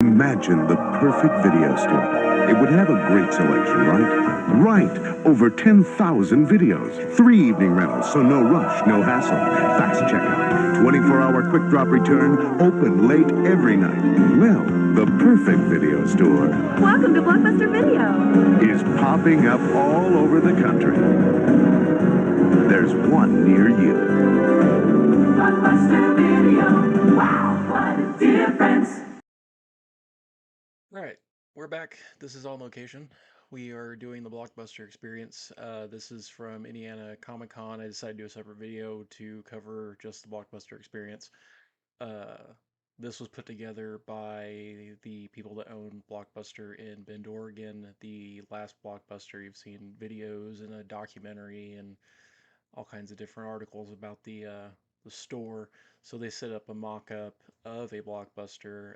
Imagine the perfect video store. It would have a great selection, right? Right! Over 10,000 videos. 3 evening rentals, so no rush, no hassle. Fast checkout. 24-hour quick drop return. Open late every night. Well, the perfect video store. Welcome to Blockbuster Video. Is popping up all over the country. There's one near you. Blockbuster Video. Wow, what a difference. Alright, we're back. This is on location. We are doing the Blockbuster experience. This is from Indiana Comic Con. I decided to do a separate video to cover just the Blockbuster experience. This was put together by the people that own Blockbuster in Bend, Oregon. The last Blockbuster, you've seen videos and a documentary and all kinds of different articles about the store. So they set up a mock-up of a Blockbuster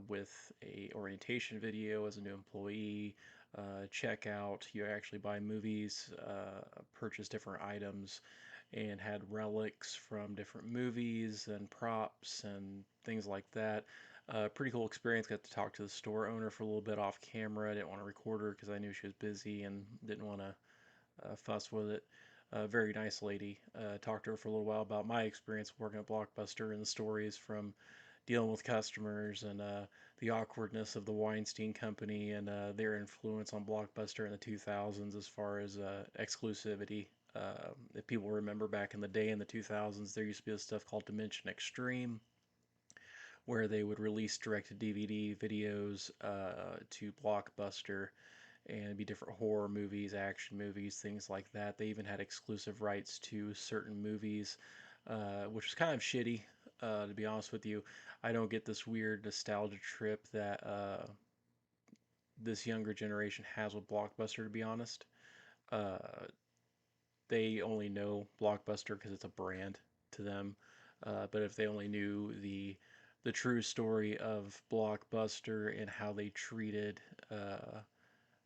with a orientation video as a new employee, checkout. You actually buy movies, purchase different items, and had relics from different movies and props and things like that. Pretty cool experience. Got to talk to the store owner for a little bit off camera. I didn't want to record her because I knew she was busy and didn't want to fuss with it. Very nice lady. Talked to her for a little while about my experience working at Blockbuster and the stories from dealing with customers and the awkwardness of the Weinstein Company and their influence on Blockbuster in the 2000s as far as exclusivity. If people remember back in the day in the 2000s, there used to be this stuff called Dimension Extreme, where they would release direct-to-DVD videos to Blockbuster, and be different horror movies, action movies, things like that. They even had exclusive rights to certain movies, which was kind of shitty, to be honest with you. I don't get this weird nostalgia trip that this younger generation has with Blockbuster, to be honest. They only know Blockbuster because it's a brand to them. But if they only knew the true story of Blockbuster and how they treated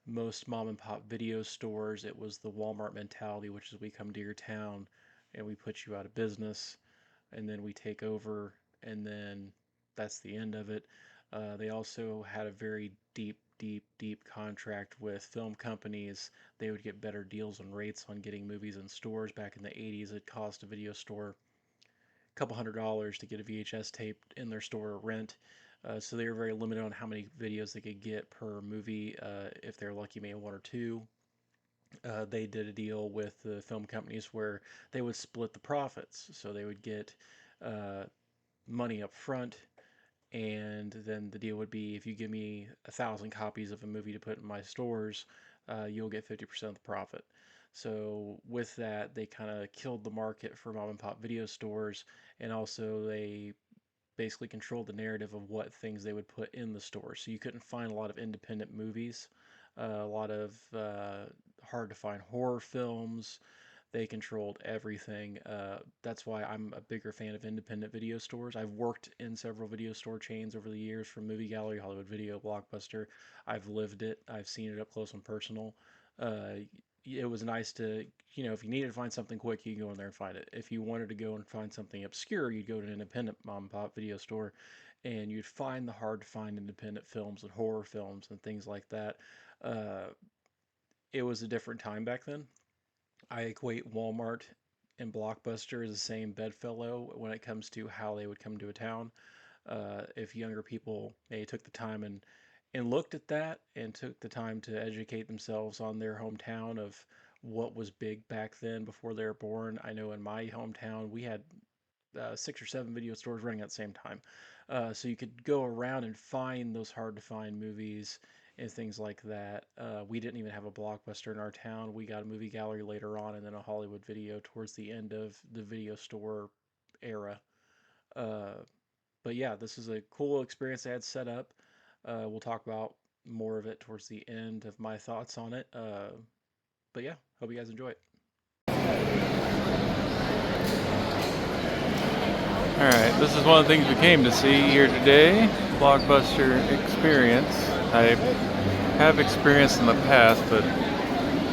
most mom and pop video stores, it was the Walmart mentality, which is we come to your town and we put you out of business and then we take over and then that's the end of it. They also had a very deep contract with film companies. They would get better deals and rates on getting movies in stores. Back in the 80s, it cost a video store a couple $100s to get a VHS tape in their store or rent. So they were very limited on how many videos they could get per movie. If they're lucky, maybe 1 or 2. They did a deal with the film companies where they would split the profits. So they would get money up front, and then the deal would be if you give me 1,000 copies of a movie to put in my stores, you'll get 50% of the profit. So with that, they kind of killed the market for mom and pop video stores, and also they basically controlled the narrative of what things they would put in the store. So you couldn't find a lot of independent movies, a lot of hard to find horror films. They controlled everything. That's why I'm a bigger fan of independent video stores. I've worked in several video store chains over the years, from Movie Gallery, Hollywood Video, Blockbuster. I've lived it. I've seen it up close and personal. It was nice to, if you needed to find something quick, you could go in there and find it. If you wanted to go and find something obscure, you'd go to an independent mom and pop video store, and you'd find the hard to find independent films and horror films and things like that. It was a different time back then. I equate Walmart and Blockbuster as the same bedfellow when it comes to how they would come to a town. If younger people maybe took the time and looked at that and took the time to educate themselves on their hometown of what was big back then before they were born. I know in my hometown we had 6 or 7 video stores running at the same time. So you could go around and find those hard to find movies and things like that. We didn't even have a Blockbuster in our town. We got a Movie Gallery later on, and then a Hollywood Video towards the end of the video store era. But yeah, this is a cool experience I had set up. We'll talk about more of it towards the end of my thoughts on it. But yeah, hope you guys enjoy it. Alright, this is one of the things we came to see here today, Blockbuster experience. I have experience in the past, but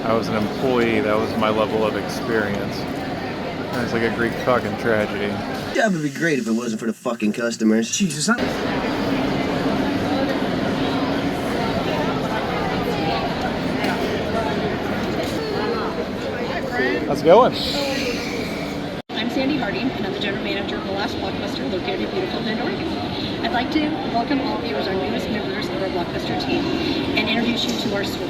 I was an employee. That was my level of experience. It's like a Greek fucking tragedy. Yeah, it would be great if it wasn't for the fucking customers. Jesus, How's it going? I'm Sandy Harding, and I'm the general manager of the last Blockbuster located in beautiful Bend, Oregon. I'd like to welcome all of you as our newest members of our Blockbuster team and introduce you to our store.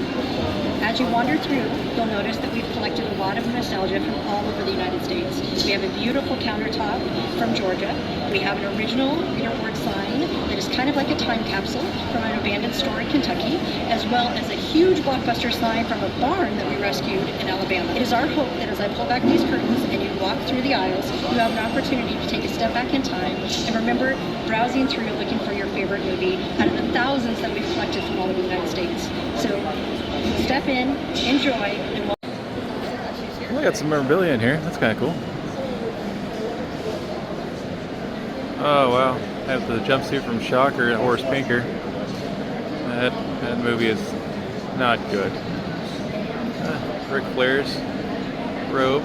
As you wander through, you'll notice that we've collected a lot of nostalgia from all over the United States. We have a beautiful countertop from Georgia. We have an original reader board sign that is kind of like a time capsule from an abandoned store in Kentucky, as well as a huge Blockbuster sign from a barn that we rescued in Alabama. It is our hope that as I pull back these curtains and you walk through the aisles, you have an opportunity to take a step back in time and remember browsing through looking for your favorite movie out of the thousands that we've collected from all over the United States. So step in, enjoy, and Well, I got some memorabilia in here. That's kind of cool. Oh wow, I have the jumpsuit from Shocker, Horace Pinker. That movie is not good. Ric Flair's robe.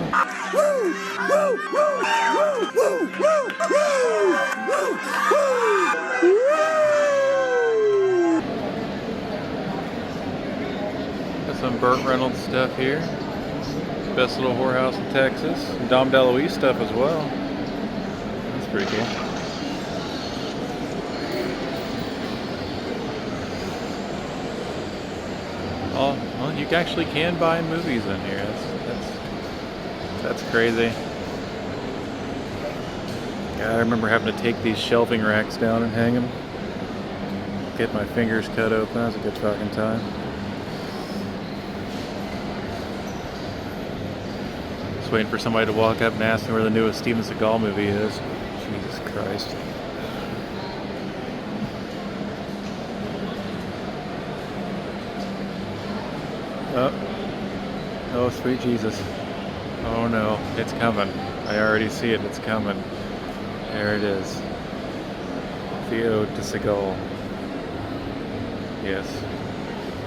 Got some Burt Reynolds stuff here. Best Little Whorehouse in Texas. Dom DeLuise stuff as well. That's pretty cool. Oh, well, you actually can buy movies in here. That's crazy. God, I remember having to take these shelving racks down and hang them. Get my fingers cut open. That was a good fucking time. Just waiting for somebody to walk up and ask me where the newest Steven Seagal movie is. Jesus Christ. Oh, sweet Jesus. Oh no, it's coming. I already see it, it's coming. There it is. The Ode to Seagal. Yes.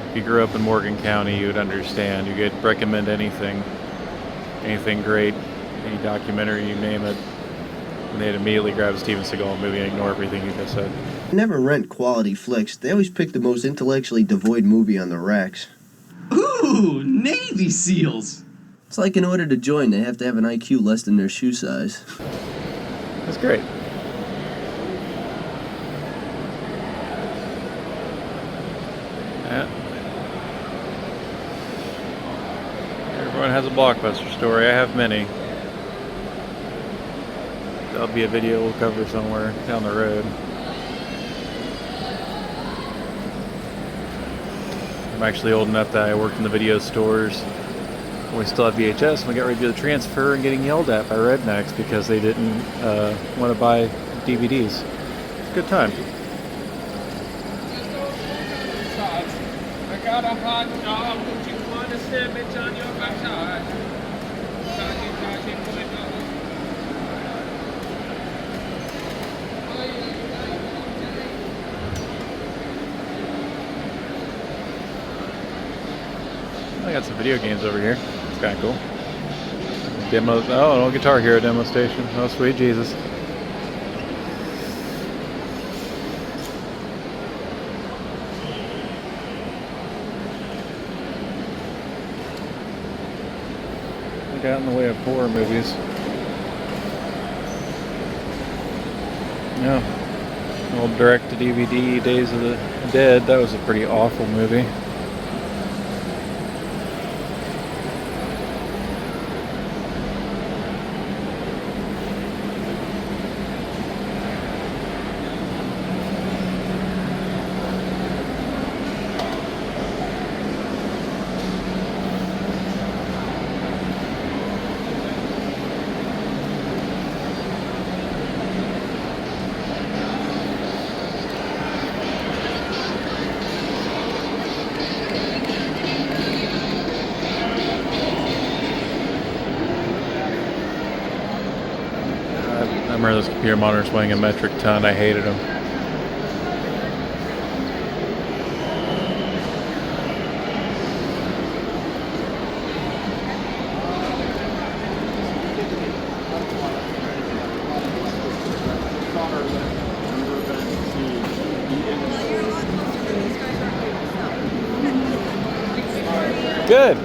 If you grew up in Morgan County, you would understand. You could recommend anything great, any documentary, you name it, and they'd immediately grab a Steven Seagal movie and ignore everything you just said. They never rent quality flicks. They always pick the most intellectually devoid movie on the racks. Ooh, Navy SEALs! It's like in order to join, they have to have an IQ less than their shoe size. That's great. Yeah. Everyone has a Blockbuster story. I have many. That'll be a video we'll cover somewhere down the road. I'm actually old enough that I worked in the video stores. We still have VHS, and we got ready to do the transfer and getting yelled at by rednecks because they didn't want to buy DVDs. It's a good time. I got a hot dog. Would you want a sandwich on your backside? I got some video games over here. It's kind of cool. Demo. Oh, an old Guitar Hero demo station. Oh, sweet Jesus. Look out in the way of horror movies. Yeah. Old direct-to-DVD Days of the Dead. That was a pretty awful movie. I remember those computer monitors weighing a metric ton. I hated them. Good.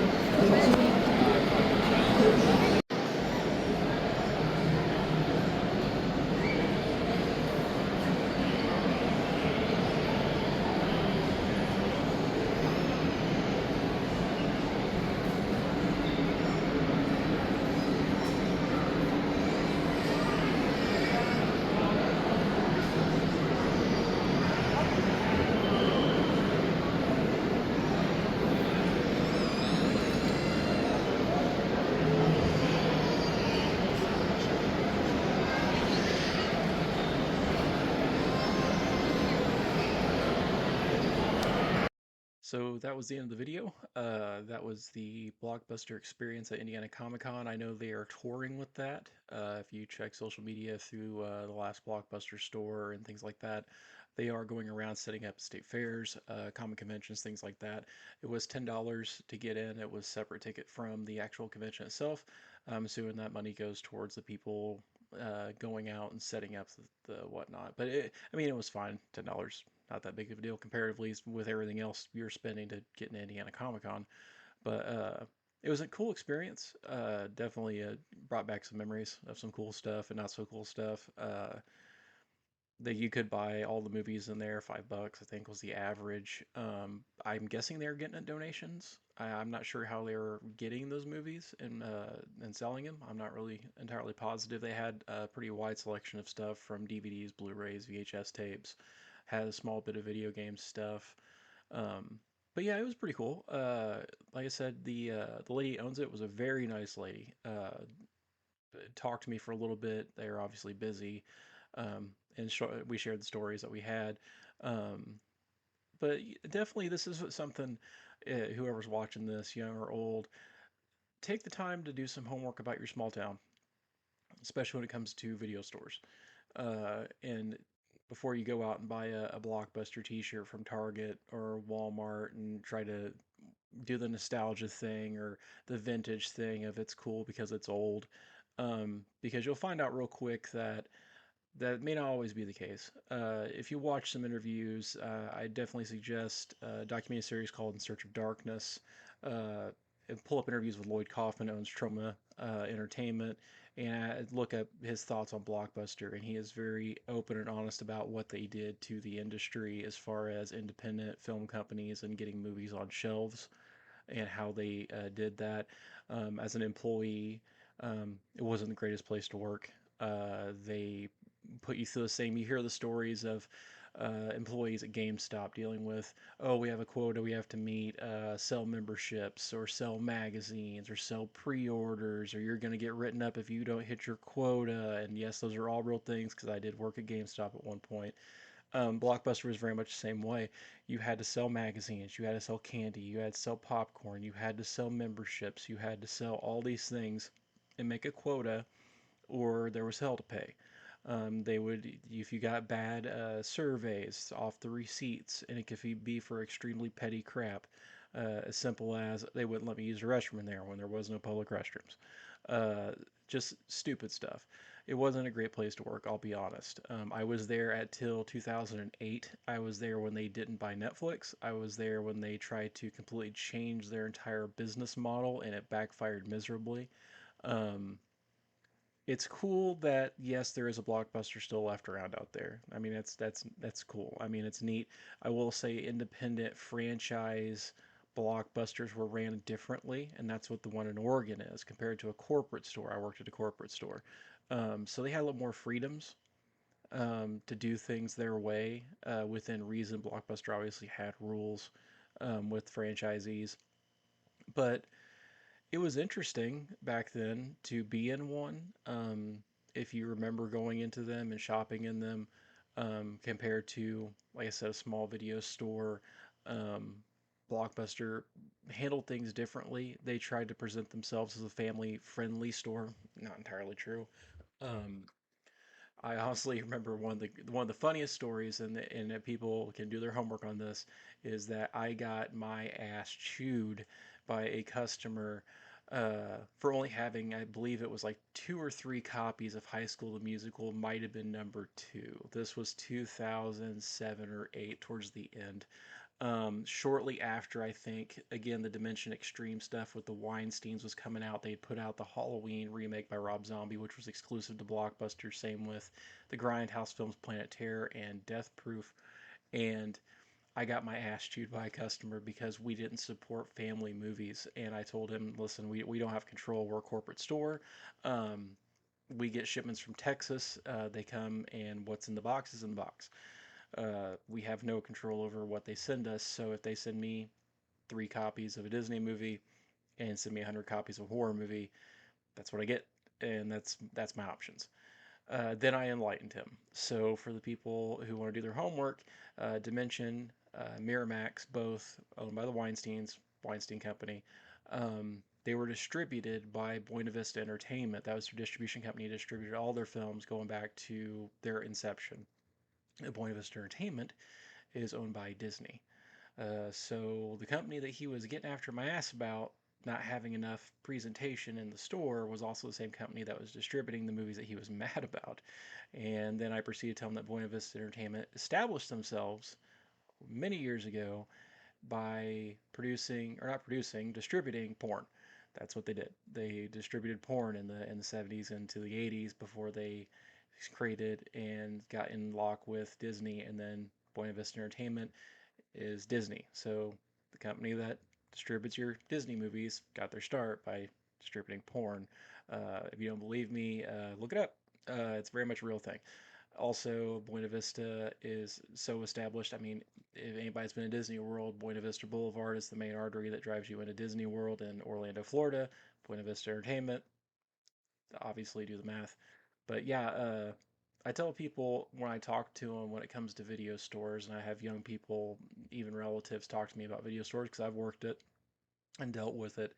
So that was the end of the video. That was the Blockbuster experience at Indiana Comic Con. I know they are touring with that. If you check social media through the last Blockbuster store and things like that, they are going around setting up state fairs, comic conventions, things like that. It was $10 to get in. It was separate ticket from the actual convention itself. I'm assuming that money goes towards the people going out and setting up the whatnot. But I mean, it was fine. $10, not that big of a deal comparatively with everything else you're spending to get into Indiana Comic Con. But it was a cool experience. Definitely brought back some memories of some cool stuff and not so cool stuff. That you could buy all the movies in there, $5 I think was the average. I'm guessing they're getting it donations. I'm not sure how they were getting those movies and selling them. I'm not really entirely positive. They had a pretty wide selection of stuff from DVDs, Blu-rays, VHS tapes, had a small bit of video game stuff. Um, but yeah, it was pretty cool. Like I said, the lady who owns it was a very nice lady. Talked to me for a little bit. They were obviously busy, and we shared the stories that we had. Um, but definitely, this is something. Whoever's watching this, young or old, take the time to do some homework about your small town, especially when it comes to video stores. And before you go out and buy a Blockbuster T-shirt from Target or Walmart and try to do the nostalgia thing or the vintage thing of it's cool because it's old, because you'll find out real quick that that may not always be the case. If you watch some interviews, I definitely suggest a documentary series called In Search of Darkness. And pull up interviews with Lloyd Kaufman, owns Troma Entertainment, and look up his thoughts on Blockbuster. And he is very open and honest about what they did to the industry as far as independent film companies and getting movies on shelves and how they did that. As an employee, it wasn't the greatest place to work. They put you through the same. You hear the stories of employees at GameStop dealing with, oh, we have a quota we have to meet, sell memberships or sell magazines or sell pre-orders, or you're going to get written up if you don't hit your quota. And yes, those are all real things because I did work at GameStop at one point. Blockbuster was very much the same way. You had to sell magazines, you had to sell candy, you had to sell popcorn, you had to sell memberships, you had to sell all these things and make a quota, or there was hell to pay. They would, if you got bad surveys off the receipts, and it could be for extremely petty crap, as simple as they wouldn't let me use the restroom in there when there was no public restrooms. Uh, just stupid stuff. It wasn't a great place to work, I'll be honest. I was there at till 2008. I was there when they didn't buy Netflix. I was there when they tried to completely change their entire business model, and it backfired miserably. Um, it's cool that yes, there is a Blockbuster still left around out there. I mean, that's cool. I mean, it's neat. I will say independent franchise Blockbusters were ran differently, and that's what the one in Oregon is compared to a corporate store. I worked at a corporate store, so they had a little more freedoms to do things their way within reason. Blockbuster obviously had rules with franchisees, but it was interesting back then to be in one. If you remember going into them and shopping in them, compared to, like I said, a small video store, um, Blockbuster handled things differently. They tried to present themselves as a family friendly store. Not entirely true. Um, I honestly remember one of the funniest stories, and that people can do their homework on this, is that I got my ass chewed by a customer for only having, I believe it was like two or three copies of High School the Musical, might have been number two. This was 2007 or 8 towards the end. Shortly after, I think, again, the Dimension Extreme stuff with the Weinsteins was coming out. They'd put out the Halloween remake by Rob Zombie, which was exclusive to Blockbuster. Same with the Grindhouse films Planet Terror and Death Proof. And I got my ass chewed by a customer because we didn't support family movies. And I told him, listen, we don't have control. We're a corporate store. Um, we get shipments from Texas. They come, and what's in the box is in the box. We have no control over what they send us. So if they send me 3 copies of a Disney movie and send me 100 copies of a horror movie, that's what I get, and that's my options. Then I enlightened him. So for the people who want to do their homework, Dimension Miramax, both owned by the Weinstein Company. They were distributed by Buena Vista Entertainment. That was their distribution company, distributed all their films going back to their inception. Buena Vista Entertainment is owned by Disney. So the company that he was getting after my ass about not having enough presentation in the store was also the same company that was distributing the movies that he was mad about. And then I proceeded to tell him that Buena Vista Entertainment established themselves many years ago by producing, or not producing, distributing porn. That's what they did. They distributed porn in the 70s into the 80s before they created and got in lock with Disney, and then Buena Vista Entertainment is Disney. So the company that distributes your Disney movies got their start by distributing porn. If you don't believe me, look it up. It's very much a real thing. Also, Buena Vista is so established. I mean, if anybody's been to Disney World, Buena Vista Boulevard is the main artery that drives you into Disney World in Orlando, Florida. Buena Vista Entertainment, obviously, do the math. But yeah, I tell people when I talk to them when it comes to video stores, and I have young people, even relatives, talk to me about video stores because I've worked it and dealt with it.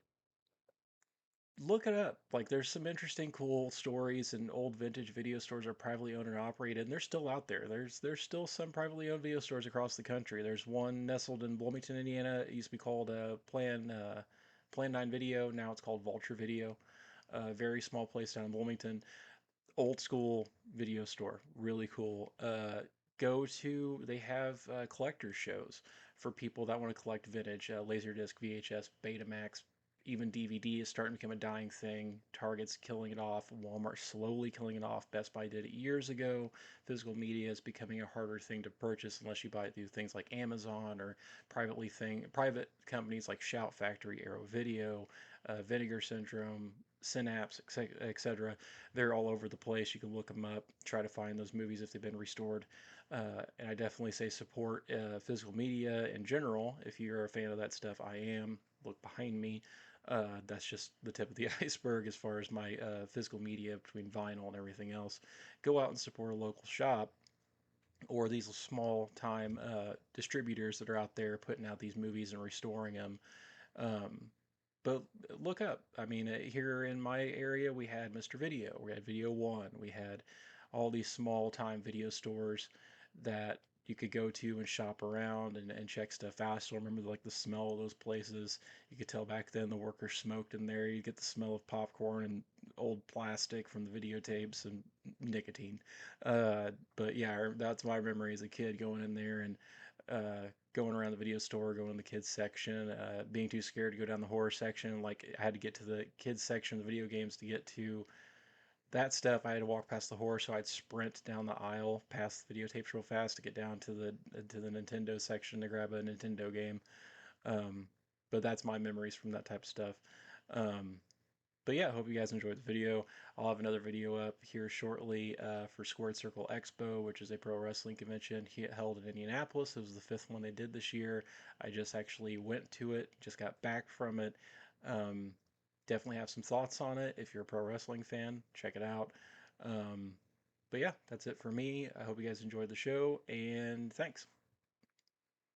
Look it up. Like, there's some interesting, cool stories, and old vintage video stores are privately owned and operated, and they're still out there. There's still some privately owned video stores across the country. There's one nestled in Bloomington, Indiana. It used to be called Plan 9 Video. Now it's called Vulture Video. A very small place down in Bloomington, old school video store, really cool. Go to, they have collector shows for people that want to collect vintage, laserdisc, VHS, Betamax, even DVD is starting to become a dying thing. Target's killing it off, Walmart slowly killing it off. Best Buy did it years ago. Physical media is becoming a harder thing to purchase unless you buy it through things like Amazon or private companies like Shout Factory, Arrow Video, Vinegar Syndrome, Synapse, etc. They're all over the place. You can look them up, try to find those movies if they've been restored. And I definitely say support physical media in general. If you're a fan of that stuff, I am. Look behind me. That's just the tip of the iceberg as far as my physical media between vinyl and everything else. Go out and support a local shop or these small time distributors that are out there putting out these movies and restoring them. Um, but look up. I mean, here in my area, we had Mr. Video, we had Video One, we had all these small time video stores that you could go to and shop around and check stuff out. I still remember like the smell of those places. You could tell back then the workers smoked in there. You get the smell of popcorn and old plastic from the videotapes and nicotine. But yeah, that's my memory as a kid going in there and going around the video store, going in the kids section, being too scared to go down the horror section. Like I had to get to the kids section of the video games to get to that stuff. I had to walk past the horror, so I'd sprint down the aisle past the videotapes real fast to get down to the Nintendo section to grab a Nintendo game. Um, but that's my memories from that type of stuff. Um, but yeah, I hope you guys enjoyed the video. I'll have another video up here shortly for Squared Circle Expo, which is a pro wrestling convention held in Indianapolis. It was the fifth one they did this year. I just actually went to it, just got back from it. Um, Definitely have some thoughts on it. If you're a pro wrestling fan, check it out. Um, but yeah, that's it for me. I hope you guys enjoyed the show, and thanks.